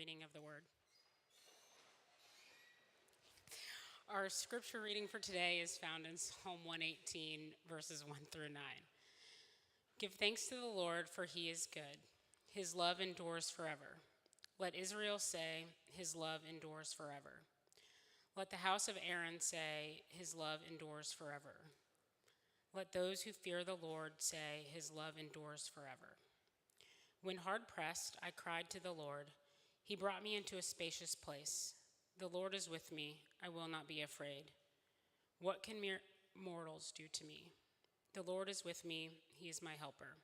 reading of the word. Our scripture reading for today is found in Psalm 118, verses 1 through 9. Give thanks to the Lord, for he is good. His love endures forever. Let Israel say, his love endures forever. Let the house of Aaron say, his love endures forever. Let those who fear the Lord say, his love endures forever. When hard pressed, I cried to the Lord. He brought me into a spacious place. The Lord is with me. I will not be afraid. What can mere mortals do to me? The Lord is with me. He is my helper.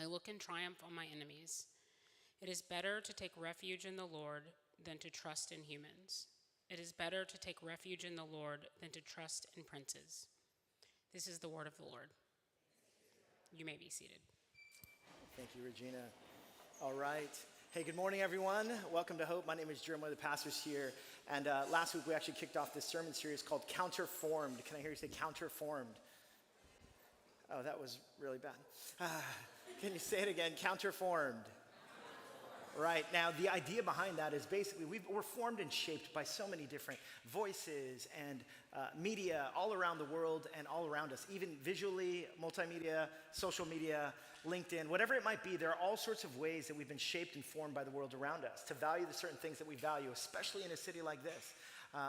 I look in triumph on my enemies. It is better to take refuge in the Lord than to trust in humans. It is better to take refuge in the Lord than to trust in princes. This is the word of the Lord. You may be seated. Thank you, Regina. All right. Hey, good morning, everyone. Welcome to Hope. My name is Jerome, one of the pastors here. And last week, we actually kicked off this sermon series called Counterformed. Can I hear you say counterformed? Oh, that was really bad. Can you say it again? Counterformed. Right. Now, the idea behind that is basically we're formed and shaped by so many different voices and media all around the world and all around us, even visually, multimedia, social media, LinkedIn, whatever it might be. There are all sorts of ways that we've been shaped and formed by the world around us to value the certain things that we value, especially in a city like this.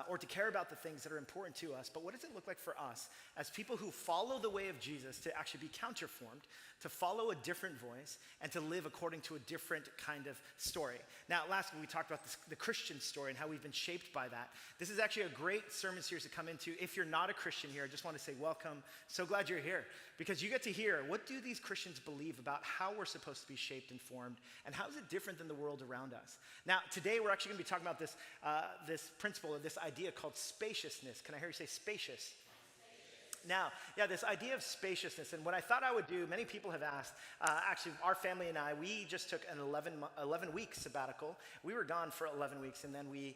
Or to care about the things that are important to us. But what does it look like for us as people who follow the way of Jesus to actually be counterformed, to follow a different voice, and to live according to a different kind of story? Now, last week we talked about the Christian story and how we've been shaped by that. This is actually a great sermon series to come into. If you're not a Christian here, I just want to say welcome. So glad you're here because you get to hear what do these Christians believe about how we're supposed to be shaped and formed, and how is it different than the world around us? Now, today we're actually going to be talking about this principle of this idea called spaciousness. Can I hear you say spacious? Now, this idea of spaciousness, and what I thought I would do, many people have asked, actually our family and I, we just took an 11-week sabbatical. We were gone for 11 weeks and then we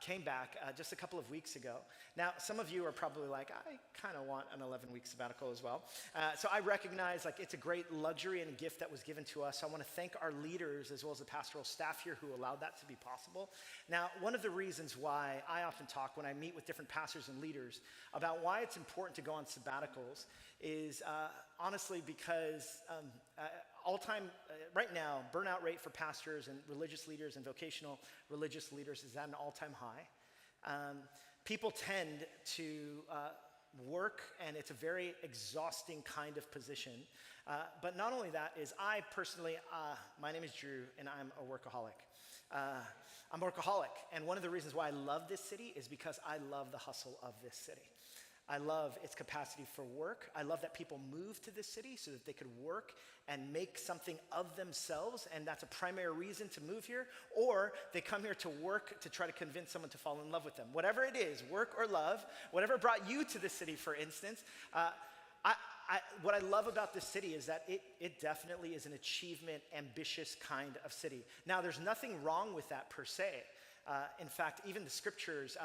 came back just a couple of weeks ago. Now, some of you are probably like, I kind of want an 11-week sabbatical as well. So I recognize it's a great luxury and a gift that was given to us. So I want to thank our leaders as well as the pastoral staff here who allowed that to be possible. Now, one of the reasons why I often talk when I meet with different pastors and leaders about why it's important to go on sabbaticals is honestly because right now, burnout rate for pastors and religious leaders and vocational religious leaders is at an all-time high. People tend to work, and it's a very exhausting kind of position. But not only that is I personally, my name is Drew, and I'm a workaholic. I'm a workaholic, and one of the reasons why I love this city is because I love the hustle of this city. I love its capacity for work. I love that people move to this city so that they could work and make something of themselves, and that's a primary reason to move here, or they come here to work to try to convince someone to fall in love with them. Whatever it is, work or love, whatever brought you to this city, for instance, what I love about this city is that it definitely is an achievement, ambitious kind of city. Now, there's nothing wrong with that per se. In fact, even the scriptures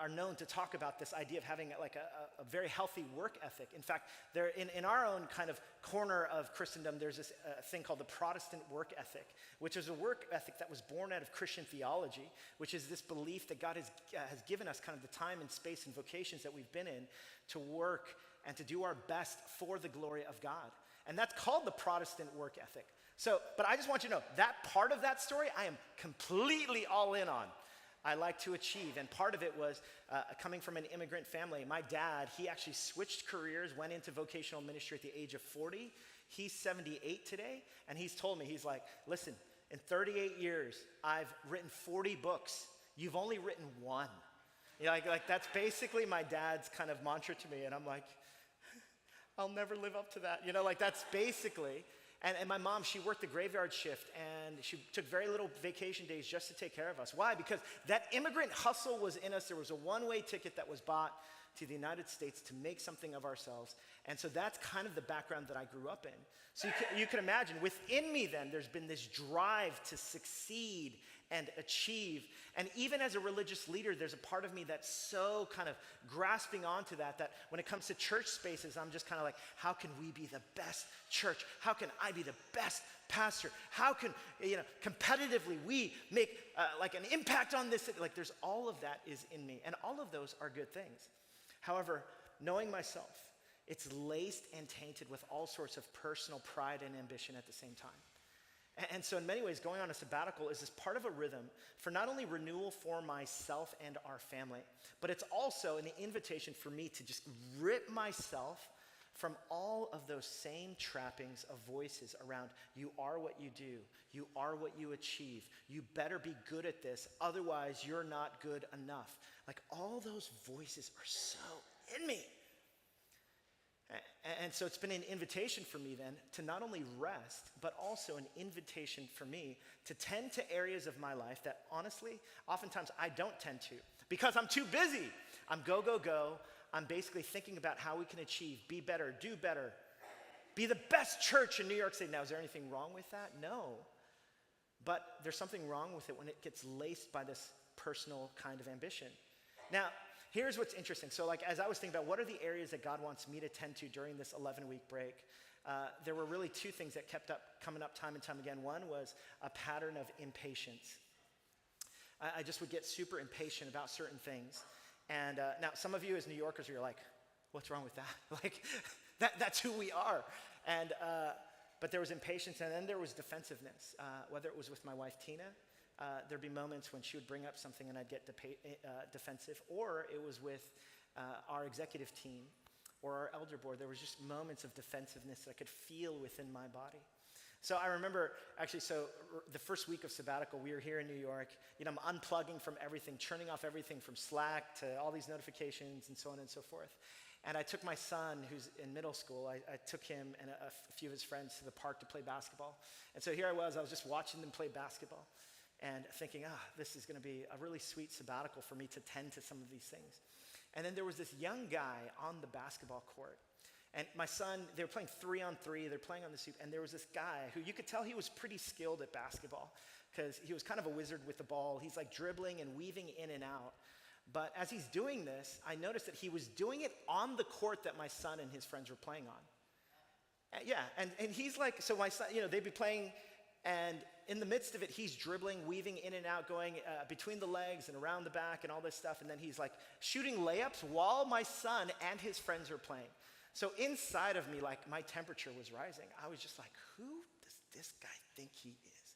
are known to talk about this idea of having a very healthy work ethic. In fact, there in our own kind of corner of Christendom, there's this thing called the Protestant work ethic, which is a work ethic that was born out of Christian theology, which is this belief that God has given us kind of the time and space and vocations that we've been in to work and to do our best for the glory of God. And that's called the Protestant work ethic. But I just want you to know, that part of that story, I am completely all in on. I like to achieve, and part of it was coming from an immigrant family. My dad, he actually switched careers, went into vocational ministry at the age of 40. He's 78 today, and he's told me, he's like, listen, in 38 years, I've written 40 books. You've only written one. Like that's basically my dad's kind of mantra to me, and I'm like, I'll never live up to that. That's basically. And my mom, she worked the graveyard shift, and she took very little vacation days just to take care of us. Why? Because that immigrant hustle was in us. There was a one-way ticket that was bought to the United States to make something of ourselves. And so that's kind of the background that I grew up in. So you can imagine, within me then, there's been this drive to succeed and achieve. And even as a religious leader, there's a part of me that's so kind of grasping onto that when it comes to church spaces, I'm just kind of like, how can we be the best church? How can I be the best pastor? How can, competitively we make like an impact on this? Like there's all of that is in me. And all of those are good things. However, knowing myself, it's laced and tainted with all sorts of personal pride and ambition at the same time. And so in many ways, going on a sabbatical is this part of a rhythm for not only renewal for myself and our family, but it's also an invitation for me to just rip myself from all of those same trappings of voices around, you are what you do, you are what you achieve, you better be good at this, otherwise you're not good enough. Like all those voices are so in me. And so it's been an invitation for me then to not only rest, but also an invitation for me to tend to areas of my life that honestly, oftentimes I don't tend to because I'm too busy. I'm go, go, go. I'm basically thinking about how we can achieve, be better, do better, be the best church in New York City. Now, is there anything wrong with that? No. But there's something wrong with it when it gets laced by this personal kind of ambition. Now, here's what's interesting. So like as I was thinking about what are the areas that God wants me to tend to during this 11-week break, there were really two things that kept coming up time and time again. One was a pattern of impatience. I just would get super impatient about certain things. And now some of you as New Yorkers, you're like, what's wrong with that? Like that's who we are. And but there was impatience and then there was defensiveness, whether it was with my wife, Tina. There'd be moments when she would bring up something and I'd get defensive, or it was with our executive team or our elder board. There was just moments of defensiveness that I could feel within my body. So I remember actually, the first week of sabbatical, we were here in New York. I'm unplugging from everything, turning off everything from Slack to all these notifications and so on and so forth. And I took my son, who's in middle school, I took him and a few of his friends to the park to play basketball. And so here I was just watching them play basketball. And thinking, this is going to be a really sweet sabbatical for me to tend to some of these things. And then there was this young guy on the basketball court. And my son, they were playing 3-on-3, they're playing on the soup, and there was this guy who you could tell he was pretty skilled at basketball because he was kind of a wizard with the ball. He's like dribbling and weaving in and out. But as he's doing this, I noticed that he was doing it on the court that my son and his friends were playing on. And he's like, so my son, they'd be playing, and in the midst of it, he's dribbling, weaving in and out, going between the legs and around the back and all this stuff. And then he's like shooting layups while my son and his friends are playing. So inside of me, like my temperature was rising. I was just like, who does this guy think he is?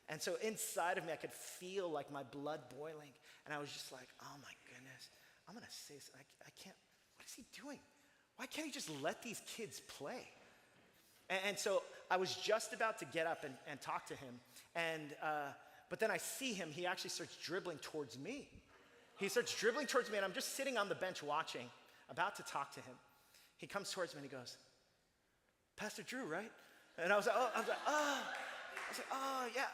And so inside of me, I could feel like my blood boiling. And I was just like, oh my goodness, I'm going to say something. I can't, what is he doing? Why can't he just let these kids play? And so I was just about to get up and talk to him. But then I see him, he actually starts dribbling towards me. He starts dribbling towards me and I'm just sitting on the bench watching, about to talk to him. He comes towards me and he goes, Pastor Drew, right? And I was like, oh yeah,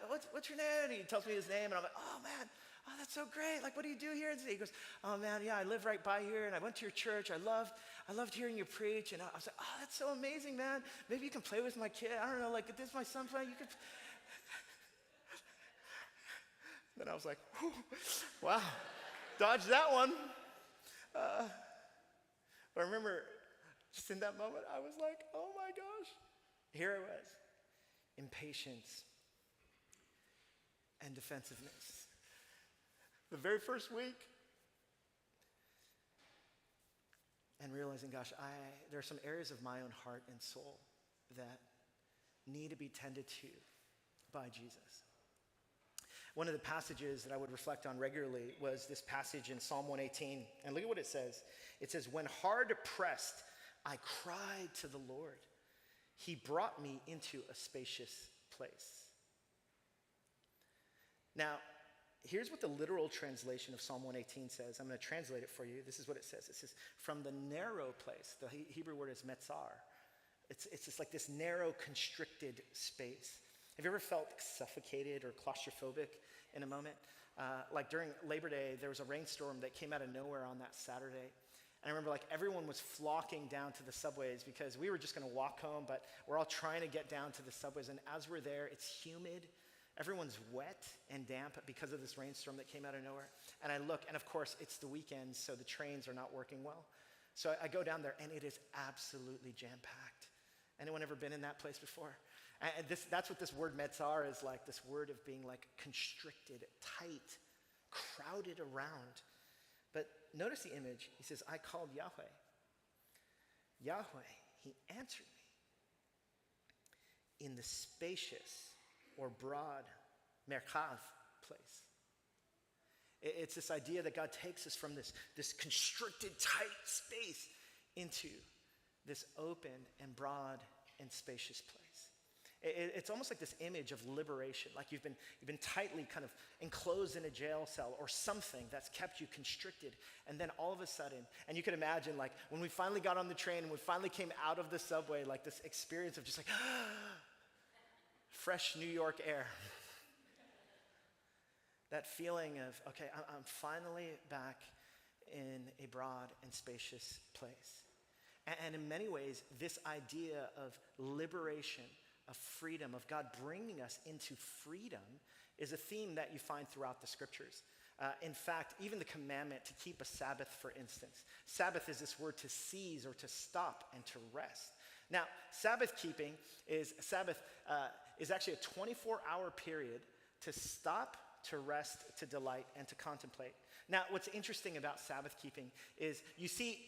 what's your name? And he tells me his name and I'm like, oh man, that's so great. Like, what do you do here? And he goes, oh man, yeah, I live right by here and I went to your church. I loved hearing you preach. And I was like, oh, that's so amazing, man. Maybe you can play with my kid. I don't know, like, if this is my son playing, you could. Then I was like, wow, dodged that one. But I remember just in that moment, I was like, oh my gosh. Here I was, impatience and defensiveness. The very first week, and realizing, gosh, there are some areas of my own heart and soul that need to be tended to by Jesus. One of the passages that I would reflect on regularly was this passage in Psalm 118. And look at what it says. It says, when hard pressed, I cried to the Lord. He brought me into a spacious place. Now, here's what the literal translation of Psalm 118 says. I'm going to translate it for you. This is what it says. It says, from the narrow place, the Hebrew word is metzar. It's just like this narrow, constricted space. Have you ever felt suffocated or claustrophobic in a moment? Like during Labor Day, there was a rainstorm that came out of nowhere on that Saturday. And I remember like everyone was flocking down to the subways because we were just gonna walk home, but we're all trying to get down to the subways. And as we're there, it's humid. Everyone's wet and damp because of this rainstorm that came out of nowhere. And I look, and of course, it's the weekend, so the trains are not working well. So I go down there, and it is absolutely jam-packed. Anyone ever been in that place before? And that's what this word metzar is like, this word of being like constricted, tight, crowded around. But notice the image. He says, I called Yahweh. Yahweh, he answered me in the spacious or broad merkav place. It's this idea that God takes us from this constricted, tight space into this open and broad and spacious place. It's almost like this image of liberation, like you've been tightly kind of enclosed in a jail cell or something that's kept you constricted, and then all of a sudden, and you can imagine like when we finally got on the train and we finally came out of the subway, like this experience of just like fresh New York air. That feeling of, okay, I'm finally back in a broad and spacious place. And in many ways, this idea of liberation, of freedom, of God bringing us into freedom is a theme that you find throughout the scriptures. In fact, even the commandment to keep a Sabbath, for instance. Sabbath is this word to seize or to stop and to rest. Now, Sabbath keeping is actually a 24-hour period to stop, to rest, to delight, and to contemplate. Now, what's interesting about Sabbath keeping is you see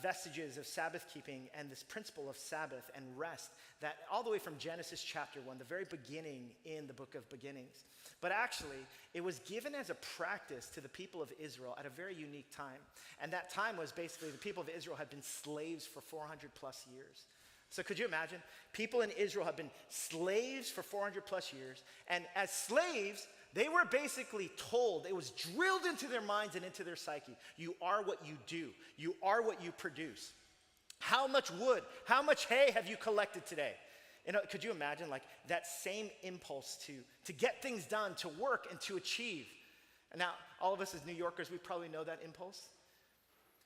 vestiges of Sabbath keeping and this principle of Sabbath and rest that all the way from Genesis chapter 1, the very beginning in the book of beginnings. But actually, it was given as a practice to the people of Israel at a very unique time. And that time was basically the people of Israel had been slaves for 400 plus years. So could you imagine? People in Israel have been slaves for 400 plus years. And as slaves, they were basically told, it was drilled into their minds and into their psyche, you are what you do. You are what you produce. How much wood, how much hay have you collected today? Could you imagine like that same impulse to get things done, to work and to achieve? And now, all of us as New Yorkers, we probably know that impulse.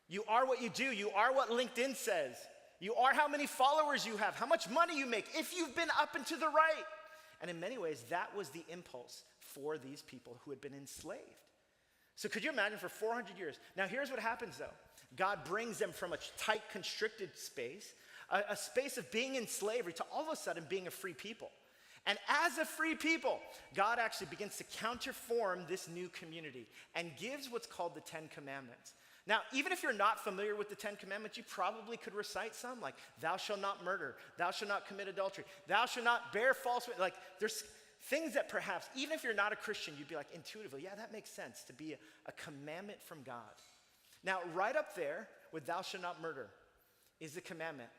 You are what you do. You are what LinkedIn says. You are how many followers you have, how much money you make, if you've been up and to the right. And in many ways, that was the impulse for these people who had been enslaved. So could you imagine for 400 years? Now here's what happens though. God brings them from a tight, constricted space, a space of being in slavery, to all of a sudden being a free people. And as a free people, God actually begins to counterform this new community and gives what's called the 10 Commandments. Now, even if you're not familiar with the 10 Commandments, you probably could recite some, like, thou shalt not murder, thou shalt not commit adultery, thou shalt not bear false witness. Like, there's things that perhaps, even if you're not a Christian, you'd be like, intuitively, yeah, that makes sense to be a commandment from God. Now, right up there with thou shalt not murder is the commandment,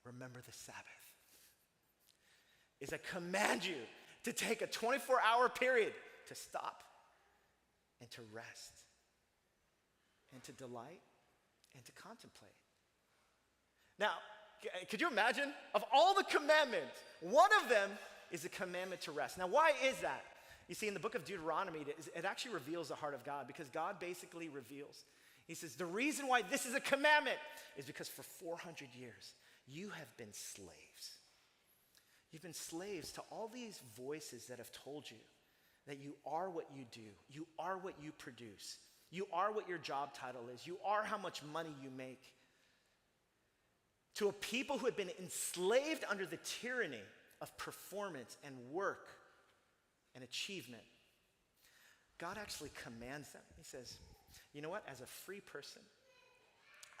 remember the Sabbath. Is I command you to take a 24-hour period to stop and to rest and to delight and to contemplate. Now, could you imagine? Of all the commandments, one of them is a commandment to rest. Now, why is that? You see, in the book of Deuteronomy, it actually reveals the heart of God, because God basically reveals. He says, the reason why this is a commandment is because for 400 years, you have been slaves. You've been slaves to all these voices that have told you that you are what you do. You are what you produce. You are what your job title is. You are how much money you make. To a people who have been enslaved under the tyranny of performance and work and achievement, God actually commands them. He says, you know what? As a free person,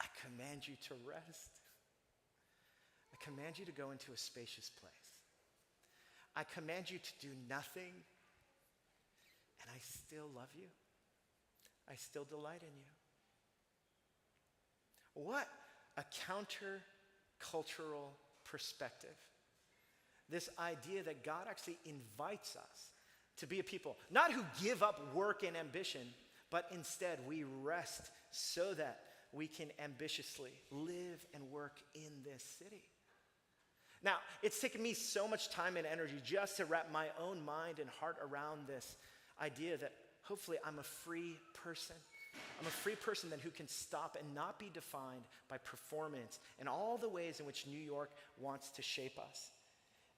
I command you to rest. I command you to go into a spacious place. I command you to do nothing, and I still love you. I still delight in you. What a counter-cultural perspective. This idea that God actually invites us to be a people, not who give up work and ambition, but instead we rest so that we can ambitiously live and work in this city. Now, it's taken me so much time and energy just to wrap my own mind and heart around this idea that hopefully I'm a free person. I'm a free person then who can stop and not be defined by performance and all the ways in which New York wants to shape us.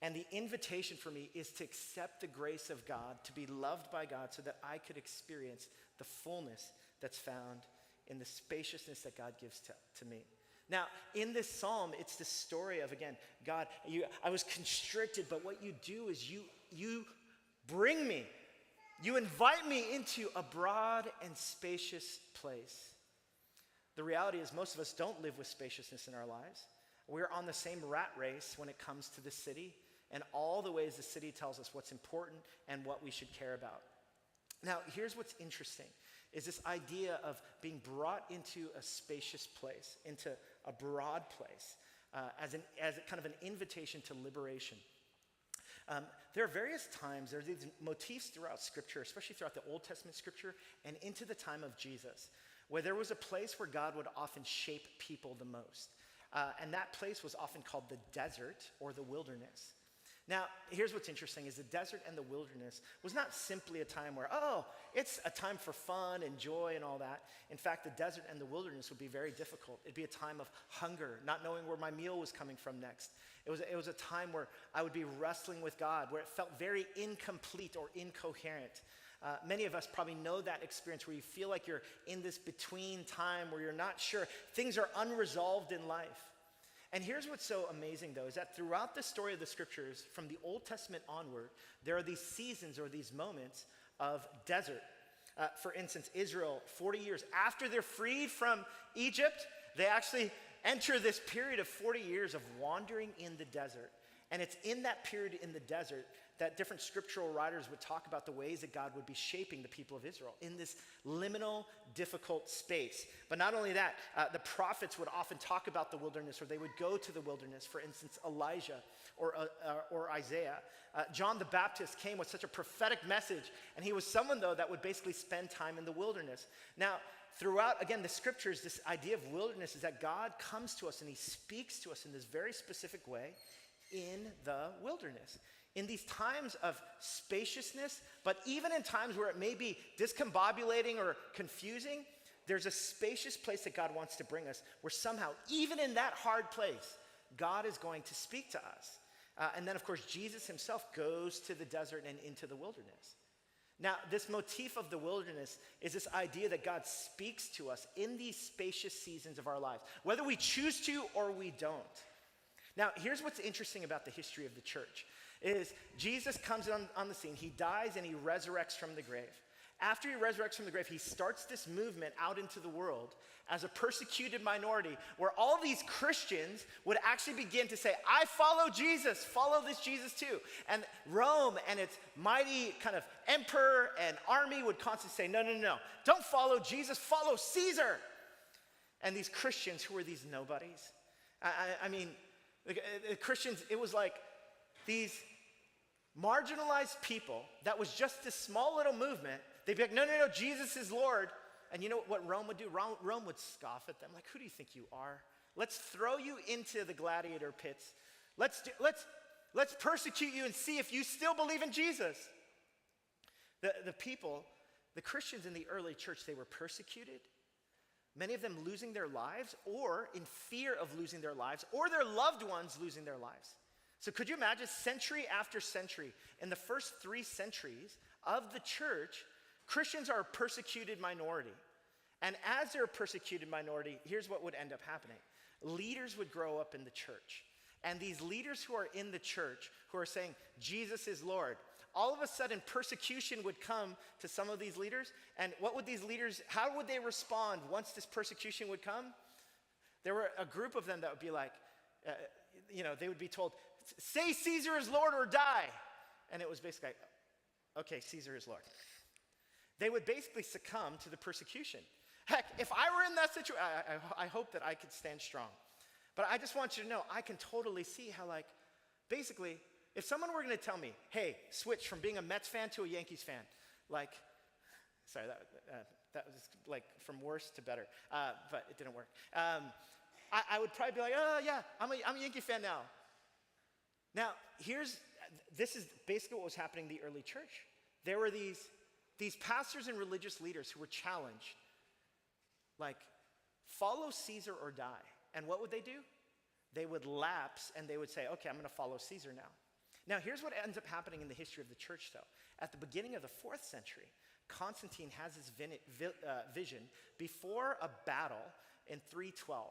And the invitation for me is to accept the grace of God, to be loved by God so that I could experience the fullness that's found in the spaciousness that God gives to me. Now, in this psalm, it's the story of, again, God, I was constricted, but what you do is you bring me, you invite me into a broad and spacious place. The reality is most of us don't live with spaciousness in our lives. We're on the same rat race when it comes to the city and all the ways the city tells us what's important and what we should care about. Now, here's what's interesting, is this idea of being brought into a spacious place, into a broad place, as a kind of an invitation to liberation. There are various times, there are these motifs throughout Scripture, especially throughout the Old Testament Scripture and into the time of Jesus, where there was a place where God would often shape people the most. And that place was often called the desert or the wilderness. Now, here's what's interesting, is the desert and the wilderness was not simply a time where, it's a time for fun and joy and all that. In fact, the desert and the wilderness would be very difficult. It'd be a time of hunger, not knowing where my meal was coming from next. It was a time where I would be wrestling with God, where it felt very incomplete or incoherent. Many of us probably know that experience where you feel like you're in this between time where you're not sure. Things are unresolved in life. And here's what's so amazing, though, is that throughout the story of the Scriptures, from the Old Testament onward, there are these seasons or these moments of desert. For instance, Israel, 40 years after they're freed from Egypt, they actually enter this period of 40 years of wandering in the desert. And it's in that period in the desert that different scriptural writers would talk about the ways that God would be shaping the people of Israel in this liminal, difficult space. But not only that, the prophets would often talk about the wilderness, or they would go to the wilderness. For instance, Elijah or Isaiah. John the Baptist came with such a prophetic message, and he was someone, though, that would basically spend time in the wilderness. Now, throughout, again, the Scriptures, this idea of wilderness is that God comes to us and he speaks to us in this very specific way in the wilderness. In these times of spaciousness, but even in times where it may be discombobulating or confusing, there's a spacious place that God wants to bring us, where somehow, even in that hard place, God is going to speak to us. And then, of course, Jesus himself goes to the desert and into the wilderness. Now, this motif of the wilderness is this idea that God speaks to us in these spacious seasons of our lives, whether we choose to or we don't. Now, here's what's interesting about the history of the church, is Jesus comes on the scene, he dies and he resurrects from the grave. After he resurrects from the grave, he starts this movement out into the world as a persecuted minority where all these Christians would actually begin to say, I follow Jesus, follow this Jesus too. And Rome and its mighty kind of emperor and army would constantly say, no, don't follow Jesus, follow Caesar. And these Christians, who were these nobodies? I mean, the Christians, it was like these marginalized people that was just this small little movement. They'd be like, no, Jesus is Lord. And you know what Rome would do? Rome would scoff at them. Like, who do you think you are? Let's throw you into the gladiator pits. Let's persecute you and see if you still believe in Jesus. The people, the Christians in the early church, they were persecuted. Many of them losing their lives, or in fear of losing their lives, or their loved ones losing their lives. So could you imagine, century after century, in the first 3 centuries of the church, Christians are a persecuted minority. And as they're a persecuted minority, here's what would end up happening. Leaders would grow up in the church. And these leaders who are in the church, who are saying, Jesus is Lord, all of a sudden persecution would come to some of these leaders. And what would these leaders, how would they respond once this persecution would come? There were a group of them that would be like, they would be told, say Caesar is Lord or die. And it was basically like, okay, Caesar is Lord. They would basically succumb to the persecution. Heck, if I were in that situation, I hope that I could stand strong. But I just want you to know, I can totally see how, basically, if someone were going to tell me, hey, switch from being a Mets fan to a Yankees fan, that was from worse to better, but it didn't work. I would probably be like, oh yeah, I'm a Yankee fan now. Now, this is basically what was happening in the early church. There were these pastors and religious leaders who were challenged, like, follow Caesar or die. And what would they do? They would lapse and they would say, okay, I'm going to follow Caesar now. Now, here's what ends up happening in the history of the church, though. At the beginning of the 4th century, Constantine has this vision before a battle in 312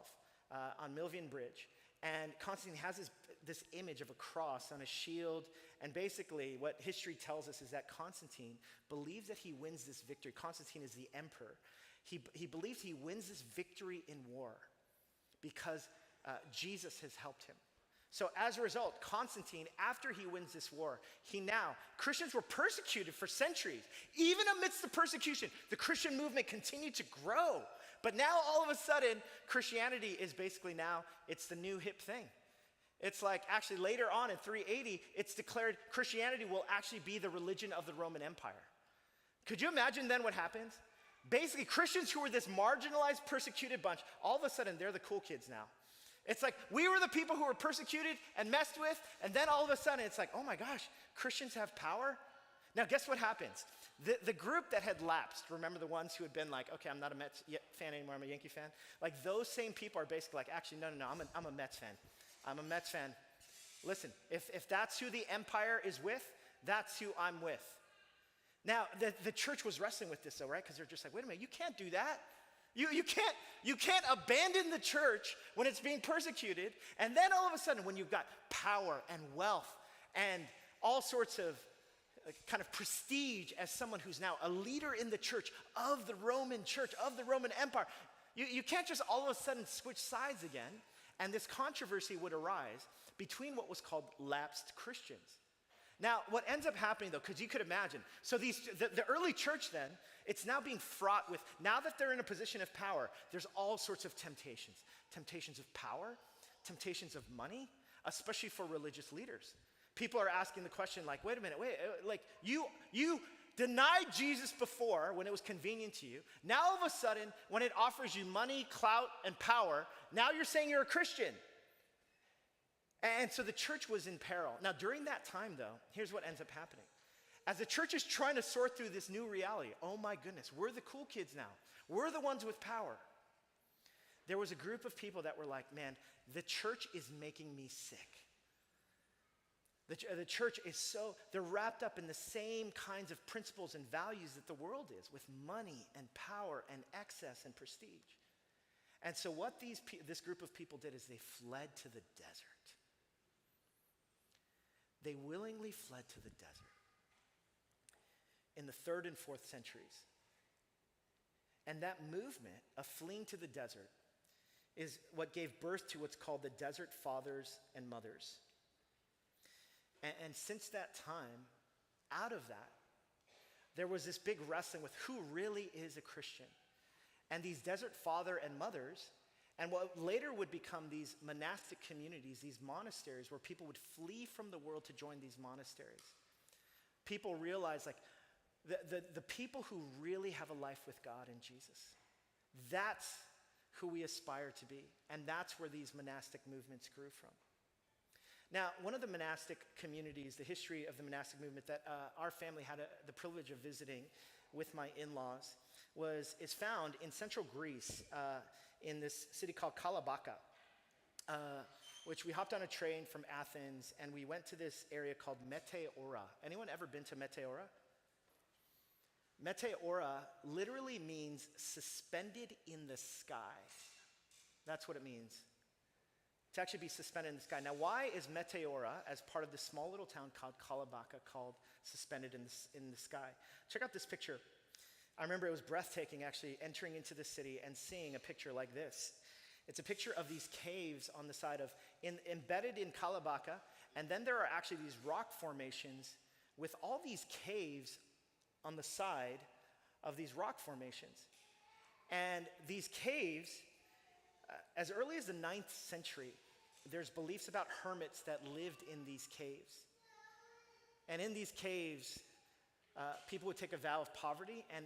on Milvian Bridge. And Constantine has this image of a cross on a shield. And basically, what history tells us is that Constantine believes that he wins this victory. Constantine is the emperor. He believes he wins this victory in war because Jesus has helped him. So as a result, Constantine, after he wins this war, Christians were persecuted for centuries. Even amidst the persecution, the Christian movement continued to grow. But now all of a sudden, Christianity is basically it's the new hip thing. It's like actually later on in 380, it's declared Christianity will actually be the religion of the Roman Empire. Could you imagine then what happens? Basically, Christians who were this marginalized, persecuted bunch, all of a sudden they're the cool kids now. It's like we were the people who were persecuted and messed with, and then all of a sudden it's like, oh my gosh, Christians have power? Now guess what happens? The group that had lapsed, remember the ones who had been like, okay, I'm not a Mets fan anymore, I'm a Yankee fan? Like those same people are basically like, actually, no, I'm a Mets fan. I'm a Mets fan. Listen, if that's who the empire is with, that's who I'm with. Now, the church was wrestling with this though, right? Because they're just like, wait a minute, you can't do that. You can't abandon the church when it's being persecuted. And then all of a sudden, when you've got power and wealth and all sorts of kind of prestige as someone who's now a leader in the church, of the Roman church, of the Roman Empire, you can't just all of a sudden switch sides again. And this controversy would arise between what was called lapsed Christians. Now, what ends up happening though, because you could imagine, so the early church then, it's now being fraught with, now that they're in a position of power, there's all sorts of temptations. Temptations of power, temptations of money, especially for religious leaders. People are asking the question like, wait a minute, like you denied Jesus before when it was convenient to you. Now all of a sudden, when it offers you money, clout, and power, now you're saying you're a Christian. And so the church was in peril. Now during that time though, here's what ends up happening. As the church is trying to sort through this new reality, oh my goodness, we're the cool kids now. We're the ones with power. There was a group of people that were like, man, the church is making me sick. The church is they're wrapped up in the same kinds of principles and values that the world is, with money and power and excess and prestige. And so what this group of people did is they fled to the desert. They willingly fled to the desert in the 3rd and 4th centuries. And that movement of fleeing to the desert is what gave birth to what's called the Desert Fathers and Mothers. And since that time, out of that, there was this big wrestling with who really is a Christian. And these desert father and mothers, and what later would become these monastic communities, these monasteries where people would flee from the world to join these monasteries. People realized like the people who really have a life with God in Jesus, that's who we aspire to be. And that's where these monastic movements grew from. Now, one of the monastic communities, the history of the monastic movement that our family had the privilege of visiting with my in-laws is found in central Greece in this city called Kalabaka, which we hopped on a train from Athens and we went to this area called Meteora. Anyone ever been to Meteora? Meteora literally means suspended in the sky. That's what it means. To actually be suspended in the sky. Now, why is Meteora, as part of this small little town called Kalabaka, called suspended in the sky? Check out this picture. I remember it was breathtaking, actually, entering into the city and seeing a picture like this. It's a picture of these caves on the side of, embedded in Kalabaka, and then there are actually these rock formations with all these caves on the side of these rock formations. And these caves, as early as the 9th century, there's beliefs about hermits that lived in these caves. And in these caves, people would take a vow of poverty, and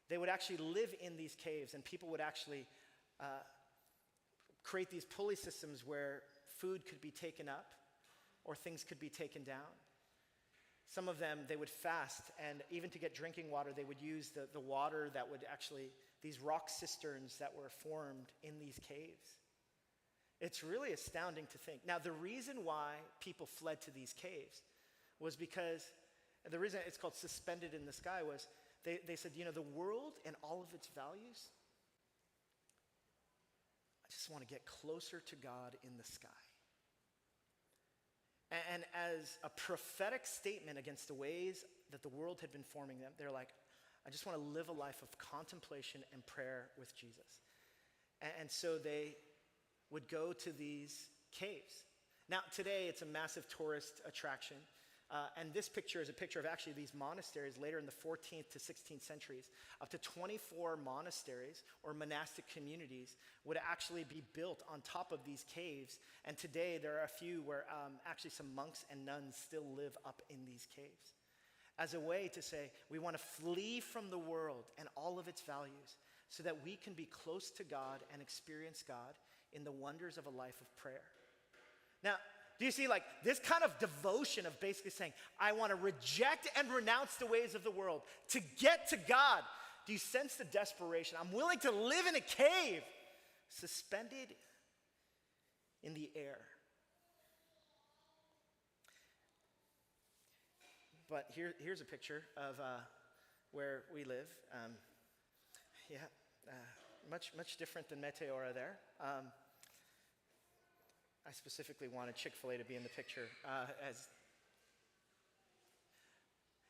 they would actually live in these caves, and people would actually create these pulley systems where food could be taken up or things could be taken down. Some of them, they would fast, and even to get drinking water, they would use the water that would actually, these rock cisterns that were formed in these caves. It's really astounding to think. Now, the reason why people fled to these caves was because, the reason it's called suspended in the sky was, they said, the world and all of its values, I just want to get closer to God in the sky. And as a prophetic statement against the ways that the world had been forming them, they're like, I just want to live a life of contemplation and prayer with Jesus. And so they would go to these caves. Now, today it's a massive tourist attraction. And this picture is a picture of actually these monasteries later in the 14th to 16th centuries. Up to 24 monasteries or monastic communities would actually be built on top of these caves. And today there are a few where actually some monks and nuns still live up in these caves. As a way to say, we want to flee from the world and all of its values so that we can be close to God and experience God in the wonders of a life of prayer. Now, do you see this kind of devotion of basically saying, I want to reject and renounce the ways of the world to get to God? Do you sense the desperation? I'm willing to live in a cave, suspended in the air. But here's a picture of where we live. Much different than Meteora there. I specifically wanted Chick-fil-A to be in the picture as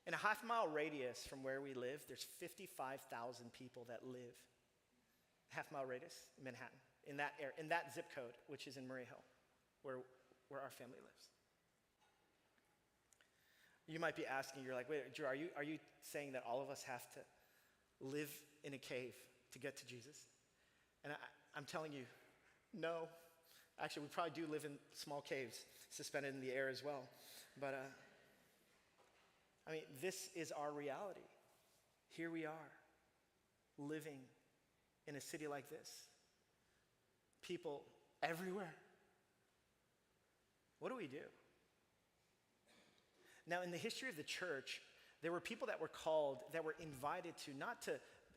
in a half-mile radius from where we live, there's 55,000 people that live. Half-mile radius, Manhattan, in that area, in that zip code, which is in Murray Hill, where our family lives. You might be asking, you're like, wait, Drew, are you saying that all of us have to live in a cave to get to Jesus? And I'm telling you, no. Actually, we probably do live in small caves, suspended in the air as well. But, this is our reality. Here we are, living in a city like this. People everywhere. What do we do? Now, in the history of the church, there were people that were called, that were invited to, not to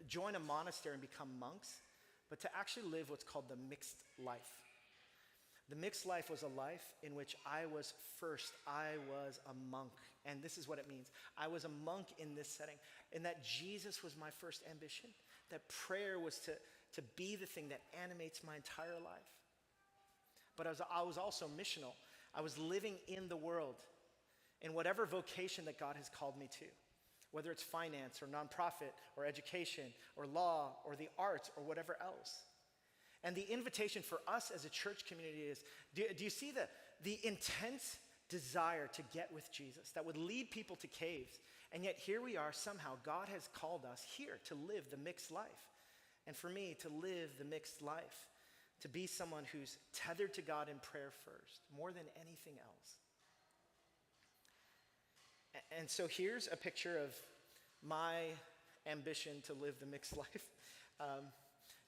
join a monastery and become monks, but to actually live what's called the mixed life. The mixed life was a life in which I was a monk. And this is what it means. I was a monk in this setting, in that Jesus was my first ambition, that prayer was to be the thing that animates my entire life. But I was also missional. I was living in the world, in whatever vocation that God has called me to, whether it's finance or nonprofit or education or law or the arts or whatever else. And the invitation for us as a church community is, do you see the intense desire to get with Jesus that would lead people to caves? And yet here we are, somehow God has called us here to live the mixed life. And for me, to live the mixed life, to be someone who's tethered to God in prayer first, more than anything else. And so here's a picture of my ambition to live the mixed life.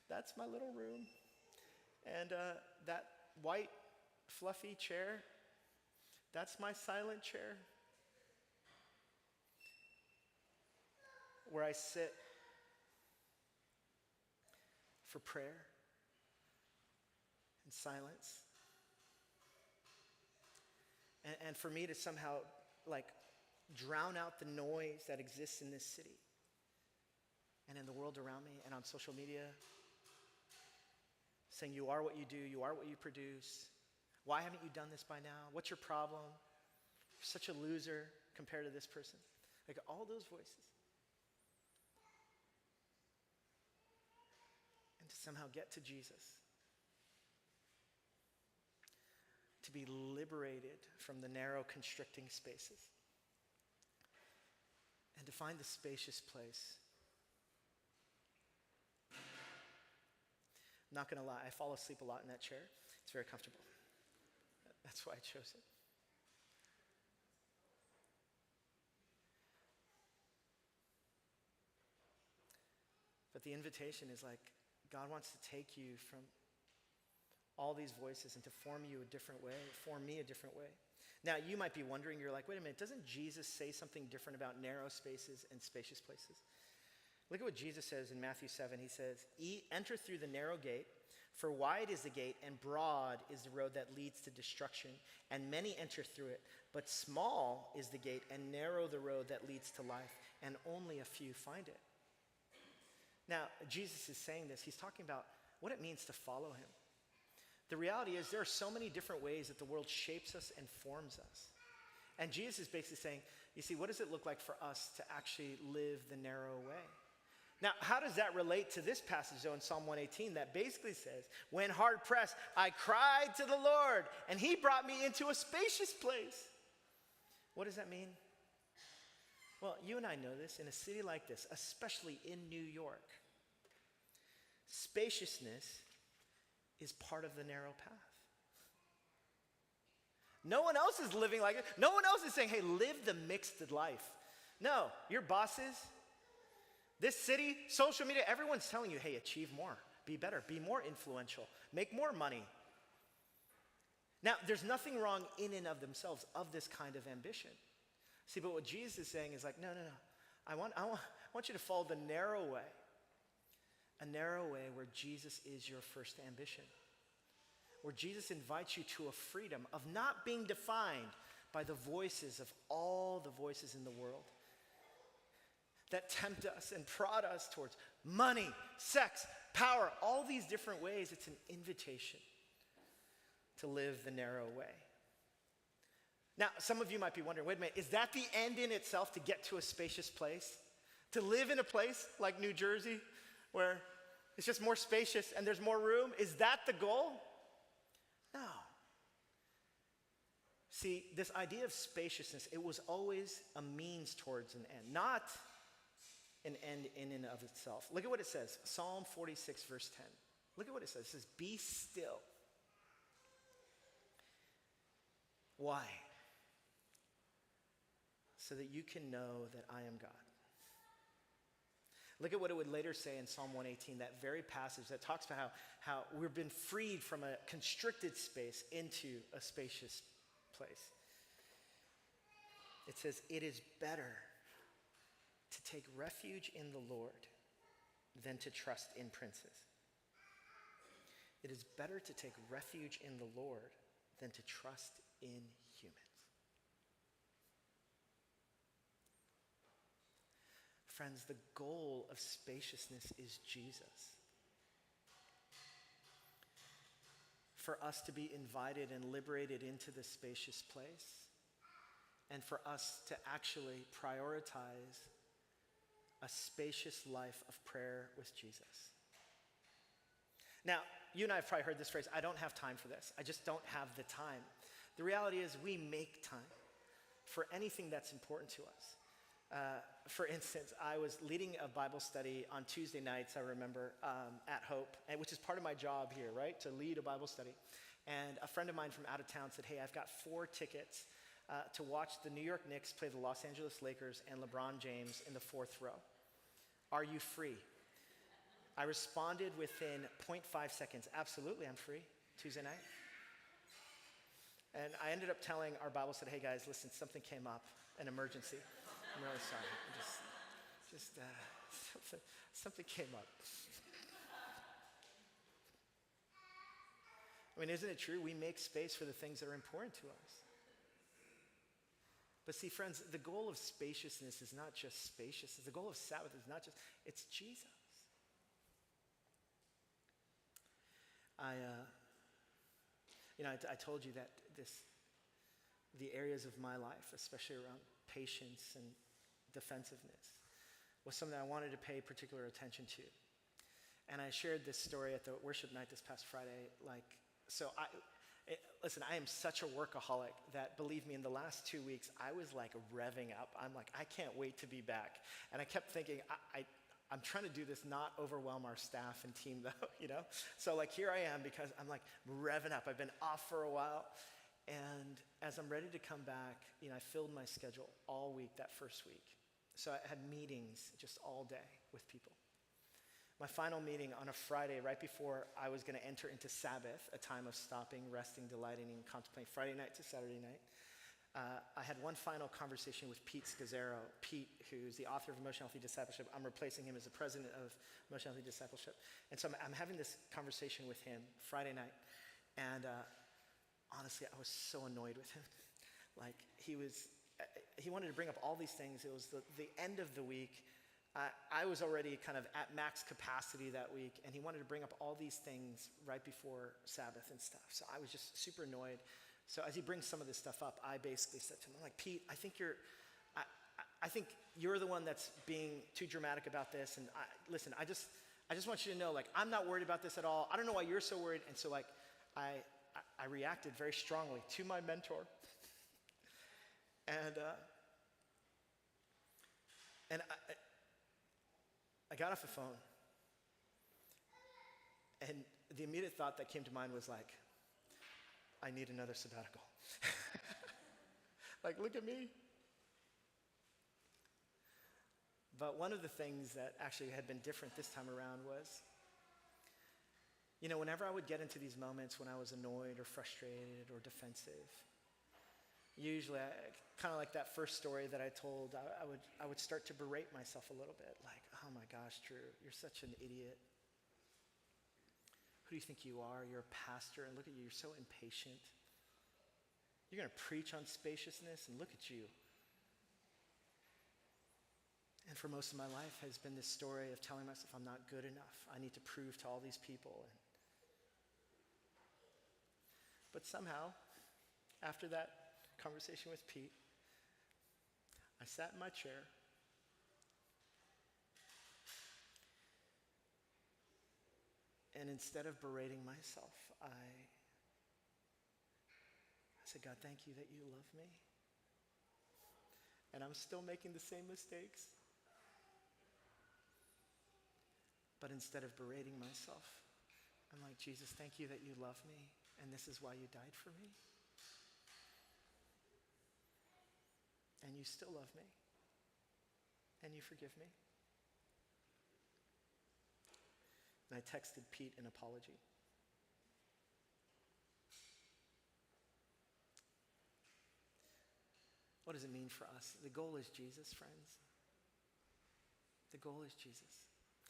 That's my little room. And that white, fluffy chair, that's my silent chair, where I sit for prayer and silence. And for me to somehow drown out the noise that exists in this city and in the world around me and on social media, saying you are what you do, you are what you produce. Why haven't you done this by now? What's your problem? You're such a loser compared to this person. All those voices. And to somehow get to Jesus. To be liberated from the narrow, constricting spaces. And to find the spacious place. I'm not going to lie, I fall asleep a lot in that chair. It's very comfortable. That's why I chose it. But the invitation is God wants to take you from all these voices and to form you a different way, form me a different way. Now, you might be wondering, you're like, wait a minute, doesn't Jesus say something different about narrow spaces and spacious places? Look at what Jesus says in Matthew 7. He says, enter through the narrow gate, for wide is the gate and broad is the road that leads to destruction, and many enter through it. But small is the gate and narrow the road that leads to life, and only a few find it. Now, Jesus is saying this. He's talking about what it means to follow him. The reality is there are so many different ways that the world shapes us and forms us. And Jesus is basically saying, you see, what does it look like for us to actually live the narrow way? Now, how does that relate to this passage, though, in Psalm 118 that basically says, when hard pressed, I cried to the Lord, and he brought me into a spacious place. What does that mean? Well, you and I know this. In a city like this, especially in New York, spaciousness is part of the narrow path. No one else is living like it. No one else is saying, hey, live the mixed life. No, your bosses, this city, social media, everyone's telling you, hey, achieve more, be better, be more influential, make more money. Now, there's nothing wrong in and of themselves of this kind of ambition. See, but what Jesus is saying is like, no. I want you to follow the narrow way. A narrow way where Jesus is your first ambition. Where Jesus invites you to a freedom of not being defined by the voices of all the voices in the world that tempt us and prod us towards money, sex, power, all these different ways. It's an invitation to live the narrow way. Now, some of you might be wondering, wait a minute, is that the end in itself to get to a spacious place? To live in a place like New Jersey where it's just more spacious and there's more room? Is that the goal? No. See, this idea of spaciousness, it was always a means towards an end, not an end in and of itself. Look at what it says, Psalm 46, verse 10. Look at what it says. It says, be still. Why? So that you can know that I am God. Look at what it would later say in Psalm 118, that very passage that talks about how we've been freed from a constricted space into a spacious place. It says, it is better to take refuge in the Lord than to trust in princes. It is better to take refuge in the Lord than to trust in humans. Friends, the goal of spaciousness is Jesus. For us to be invited and liberated into this spacious place, and for us to actually prioritize a spacious life of prayer with Jesus. Now, you and I have probably heard this phrase, I don't have time for this. I just don't have the time. The reality is we make time for anything that's important to us. For instance, I was leading a Bible study on Tuesday nights, I remember, at Hope, which is part of my job here, right, to lead a Bible study. And a friend of mine from out of town said, hey, I've got 4 tickets to watch the New York Knicks play the Los Angeles Lakers and LeBron James in the 4th row. Are you free? I responded within 0.5 seconds, absolutely, I'm free, Tuesday night. And I ended up telling our Bible study, hey guys, listen, something came up, an emergency. I'm really sorry. Something came up. I mean, isn't it true? We make space for the things that are important to us. But see, friends, the goal of spaciousness is not just spaciousness. The goal of Sabbath is not just, it's Jesus. I told you that the areas of my life, especially around patience and defensiveness, was something I wanted to pay particular attention to. And I shared this story at the worship night this past Friday. Listen, I am such a workaholic that, believe me, in the last 2 weeks, I was like revving up. I'm like, I can't wait to be back. And I kept thinking, I'm trying to do this, not overwhelm our staff and team though, you know? So like here I am because I'm like revving up. I've been off for a while. And as I'm ready to come back, I filled my schedule all week that first week. So I had meetings just all day with people. My final meeting on a Friday, right before I was going to enter into Sabbath, a time of stopping, resting, delighting, and contemplating, Friday night to Saturday night. I had one final conversation with Pete Scazzaro. Pete, who's the author of Emotional Healthy Discipleship, I'm replacing him as the president of Emotional Healthy Discipleship. And so I'm having this conversation with him Friday night. And honestly, I was so annoyed with him. Like, he wanted to bring up all these things. It was the end of the week. I was already kind of at max capacity that week, and he wanted to bring up all these things right before Sabbath and stuff. So I was just super annoyed. So as he brings some of this stuff up, I basically said to him, I'm like, Pete, I think you're the one that's being too dramatic about this. And listen, I just want you to know, like, I'm not worried about this at all. I don't know why you're so worried. And so, like, I reacted very strongly to my mentor. And I got off the phone, and the immediate thought that came to mind was like, I need another sabbatical. Like, look at me. But one of the things that actually had been different this time around was, whenever I would get into these moments when I was annoyed or frustrated or defensive, usually, kind of like that first story that I told, I would start to berate myself a little bit, like, oh my gosh, Drew, you're such an idiot. Who do you think you are? You're a pastor, and look at you, you're so impatient. You're going to preach on spaciousness, and look at you. And for most of my life has been this story of telling myself I'm not good enough. I need to prove to all these people. But somehow, after that conversation with Pete, I sat in my chair, and instead of berating myself, I said, God, thank you that you love me. And I'm still making the same mistakes. But instead of berating myself, I'm like, Jesus, thank you that you love me, and this is why you died for me. And you still love me, and you forgive me. And I texted Pete an apology. What does it mean for us? The goal is Jesus, friends. The goal is Jesus.